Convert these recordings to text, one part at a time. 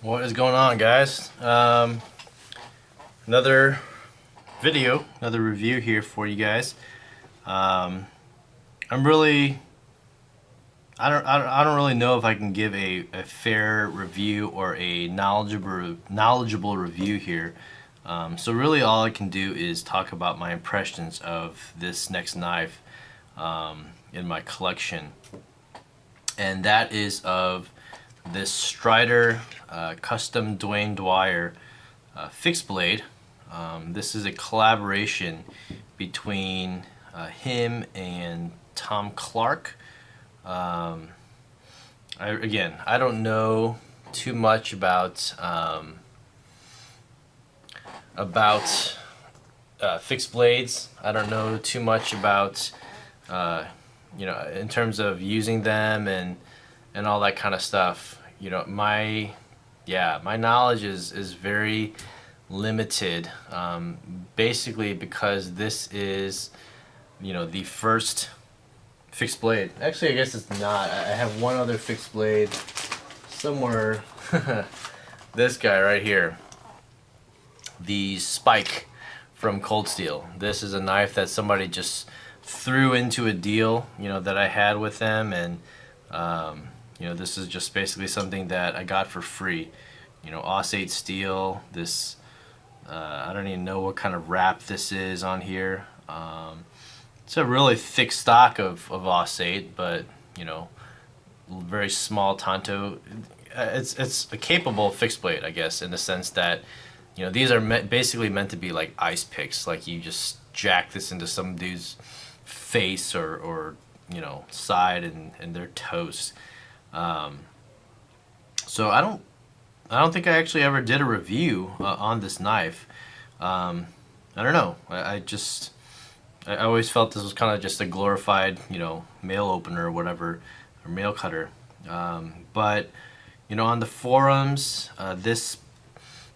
What is going on, guys? Another video, another review here for you guys. I'm really, I don't really know if I can give a fair review or a knowledgeable review here. So really, all I can do is talk about my impressions of this next knife in my collection, and that is of this Strider custom Dwayne Dwyer fixed blade. This is a collaboration between him and Tom Clark. I don't know too much about fixed blades. I don't know too much about in terms of using them and all that kind of stuff. My knowledge is very limited, basically because this is the first fixed blade. Actually, I guess it's not. I have one other fixed blade somewhere. This guy right here, the Spike from Cold Steel. This is a knife that somebody just threw into a deal that I had with them, and this is just basically something that I got for free. Aus-8 steel. This I don't even know what kind of wrap this is on here. It's a really thick stock of Aus-8, but very small tanto. It's a capable fixed blade, I guess, in the sense that these are basically meant to be like ice picks. Like you just jack this into some dude's face or side, and they're toast. So I don't think I actually ever did a review on this knife. I don't know. I always felt this was kind of just a glorified mail opener or whatever, or mail cutter. But on the forums, this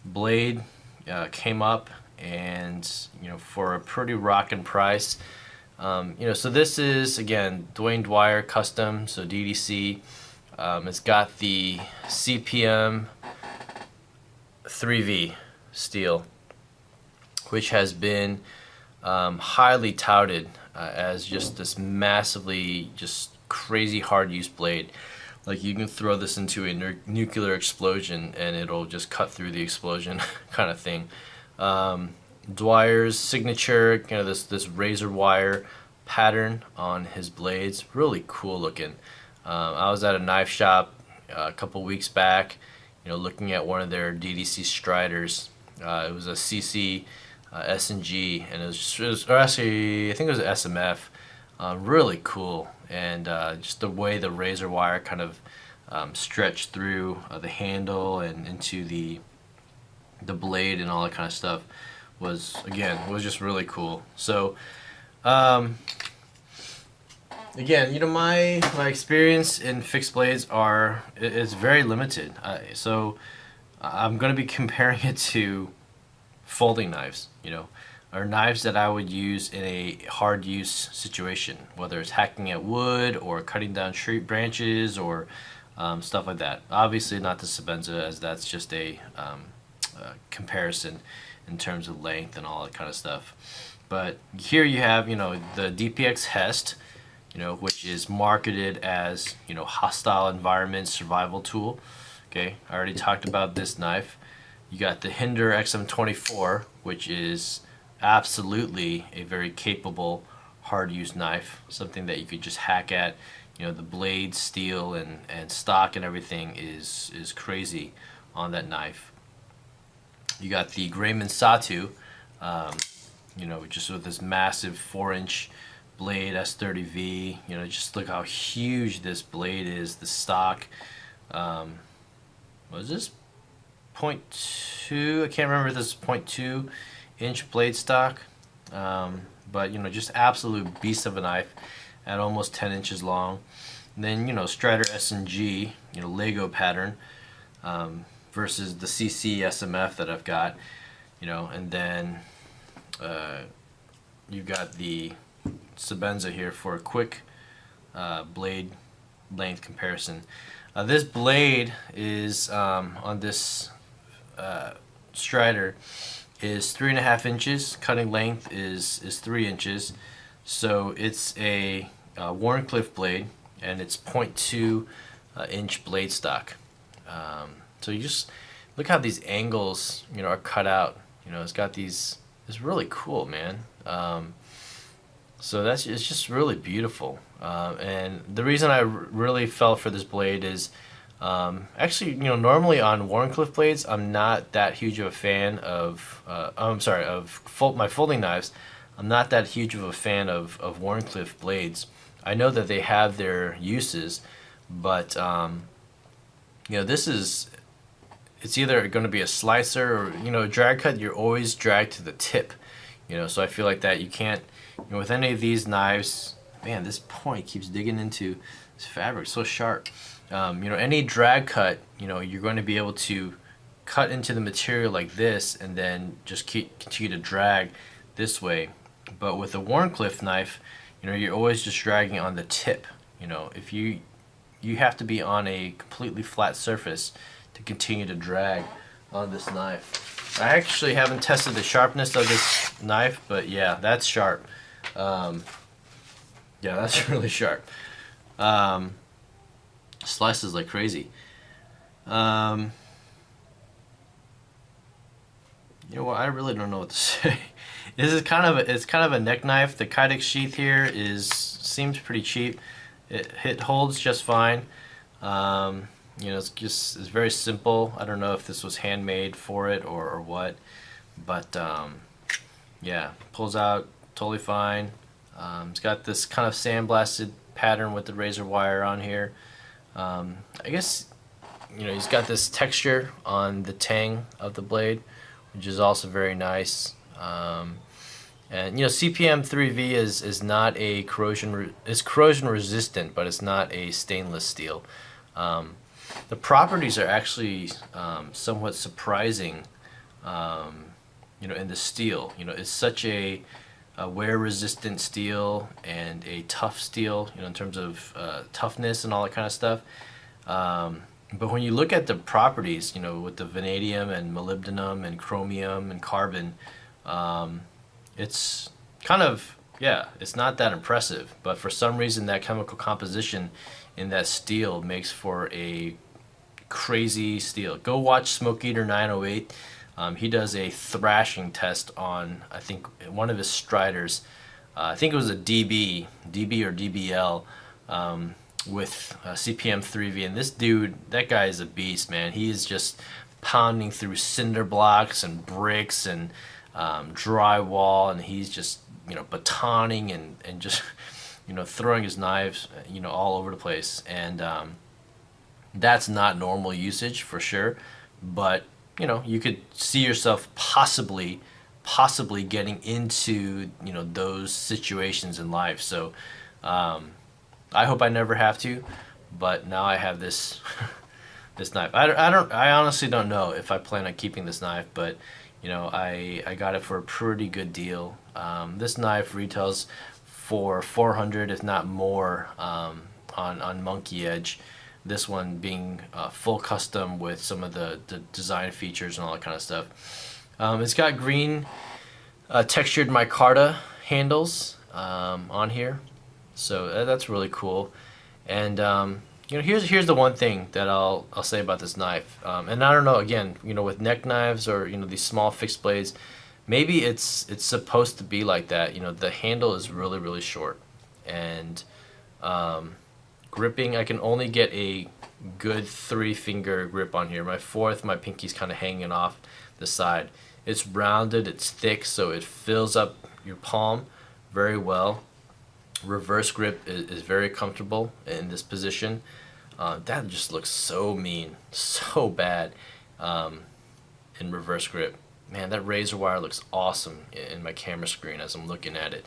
blade came up, and for a pretty rockin' price. So this is, again, Dwayne Dwyer custom, so DDC. It's got the CPM 3V steel, which has been highly touted as just this massively, just crazy hard use blade. Like you can throw this into a nuclear explosion and it'll just cut through the explosion kind of thing. Dwyer's signature, this razor wire pattern on his blades, really cool looking. I was at a knife shop a couple weeks back, looking at one of their DDC Striders. It was a CC S&G, and or actually I think it was SMF. Really cool, and just the way the razor wire kind of stretched through the handle and into the blade and all that kind of stuff was just really cool. So again, my experience in fixed blades is very limited. So I'm going to be comparing it to folding knives, or knives that I would use in a hard use situation, whether it's hacking at wood or cutting down tree branches or stuff like that. Obviously not the Sebenza, as that's just a comparison in terms of length and all that kind of stuff. But here you have, the DPX Hest, which is marketed as, hostile environment survival tool. Okay, I already talked about this knife. You got the Hinder XM24, which is absolutely a very capable hard use knife, something that you could just hack at. The blade, steel, and stock and everything is crazy on that knife. You got the Grayman Satu, just with this massive 4-inch blade, S30V. Just look how huge this blade is. The stock, what is this? 0.2, I can't remember if this is 0.2 inch blade stock, but just absolute beast of a knife at almost 10 inches long. And then Strider S&G, Lego pattern, versus the CC SMF that I've got, and then you've got the Sebenza here for a quick blade length comparison. This blade is on this Strider is 3.5 inches. Cutting length is 3 inches. So it's a Wharncliffe blade, and it's 0.2 inch blade stock. So you just look how these angles, are cut out. It's got these. It's really cool, man. So it's just really beautiful. And the reason I really fell for this blade is actually, normally on Wharncliffe blades, I'm not that huge of a fan of. I'm sorry, of my folding knives. I'm not that huge of a fan of Wharncliffe blades. I know that they have their uses, but this is. It's either going to be a slicer or a drag cut. You're always dragged to the tip, So I feel like that you can't. With any of these knives, man, this point keeps digging into this fabric, so sharp. Any drag cut, you're going to be able to cut into the material like this and then just continue to drag this way. But with a Wharncliffe knife, you're always just dragging on the tip. If you have to be on a completely flat surface to continue to drag on this knife. I actually haven't tested the sharpness of this knife, but yeah, that's sharp. Yeah, that's really sharp. Slices like crazy. You know what? I really don't know what to say. This is it's kind of a neck knife. The Kydex sheath here seems pretty cheap. It holds just fine. It's very simple. I don't know if this was handmade for it or what, but yeah, pulls out totally fine. It's got this kind of sandblasted pattern with the razor wire on here. I guess he's got this texture on the tang of the blade, which is also very nice. And CPM 3V is not a it's corrosion resistant, but it's not a stainless steel. The properties are actually somewhat surprising, in the steel. It's such a wear-resistant steel and a tough steel, in terms of toughness and all that kind of stuff. But when you look at the properties, with the vanadium and molybdenum and chromium and carbon, it's kind of, it's not that impressive. But for some reason, that chemical composition in that steel makes for a crazy steel. Go watch Smoke Eater 908. He does a thrashing test on, I think, one of his Striders. I think it was a DB or DBL with CPM 3V. And this dude, that guy is a beast, man. He is just pounding through cinder blocks and bricks and drywall, and he's just, batoning and just, throwing his knives, all over the place. And that's not normal usage for sure, but you could see yourself possibly getting into those situations in life. So I hope I never have to, but now I have this this knife. I honestly don't know if I plan on keeping this knife, but I got it for a pretty good deal. This knife retails for $400, if not more, on Monkey Edge. This one being full custom with some of the design features and all that kind of stuff. It's got green textured micarta handles on here, so that's really cool. And here's the one thing that I'll say about this knife. And I don't know, again, with neck knives or these small fixed blades, maybe it's supposed to be like that. The handle is really, really short, and gripping, I can only get a good 3-finger grip on here. My fourth, my pinky's kind of hanging off the side. It's rounded, it's thick, so it fills up your palm very well. Reverse grip is very comfortable in this position. That just looks so mean, so bad in reverse grip. Man, that razor wire looks awesome in my camera screen as I'm looking at it.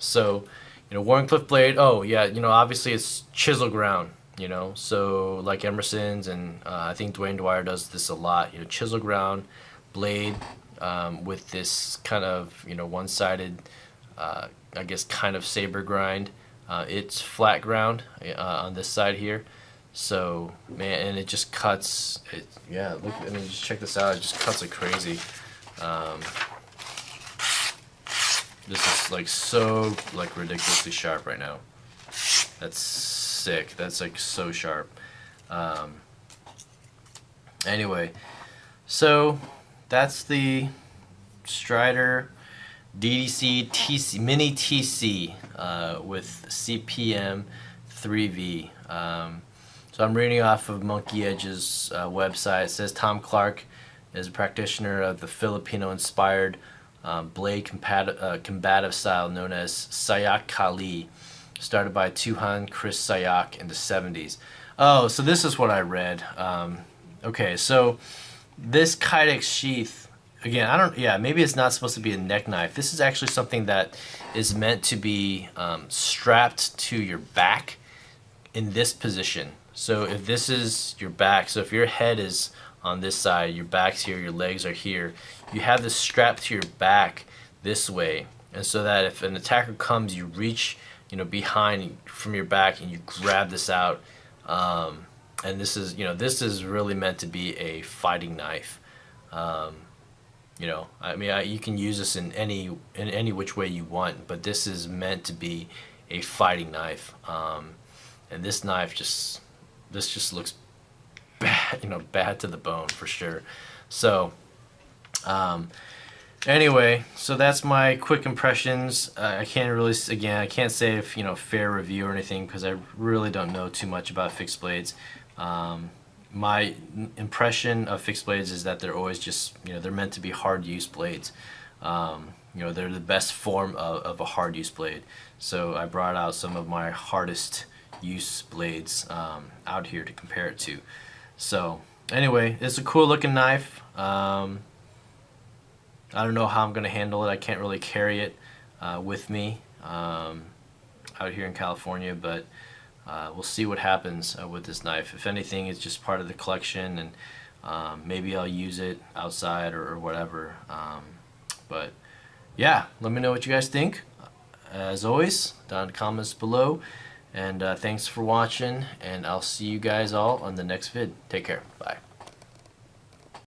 So, Wharncliffe blade, oh yeah, obviously it's chisel ground, so like Emerson's, and I think Dwayne Dwyer does this a lot, chisel ground blade with this kind of, one-sided, I guess kind of saber grind. It's flat ground on this side here. So man, and it just cuts. Yeah, look. I mean, just check this out. It just cuts like crazy. This is like so like ridiculously sharp right now. That's sick. That's like so sharp. Anyway, so that's the Strider DDC Mini TC with CPM 3V. So I'm reading off of Monkey Edge's website. It says Tom Clark is a practitioner of the Filipino-inspired blade combative style known as Sayak Kali, started by Tuhan Chris Sayak in the 70s. Oh, so this is what I read. Okay, so this Kydex sheath, again, maybe it's not supposed to be a neck knife. This is actually something that is meant to be strapped to your back in this position. So if this is your back, so if your head is on this side, your back's here, your legs are here, you have this strapped to your back this way, and so that if an attacker comes, you reach, behind from your back and you grab this out. And this is really meant to be a fighting knife. You can use this in any which way you want, but this is meant to be a fighting knife. And this knife just looks bad, bad to the bone for sure. So, anyway, so that's my quick impressions. I can't say if fair review or anything because I really don't know too much about fixed blades. My impression of fixed blades is that they're always just, they're meant to be hard use blades. They're the best form of a hard use blade. So I brought out some of my hardest use blades out here to compare it to. So anyway, it's a cool looking knife. I don't know how I'm gonna handle it. I can't really carry it with me out here in California, but we'll see what happens with this knife. If anything, it's just part of the collection, and maybe I'll use it outside or whatever. But yeah, let me know what you guys think. As always, down in the comments below. And thanks for watching, and I'll see you guys all on the next vid. Take care. Bye.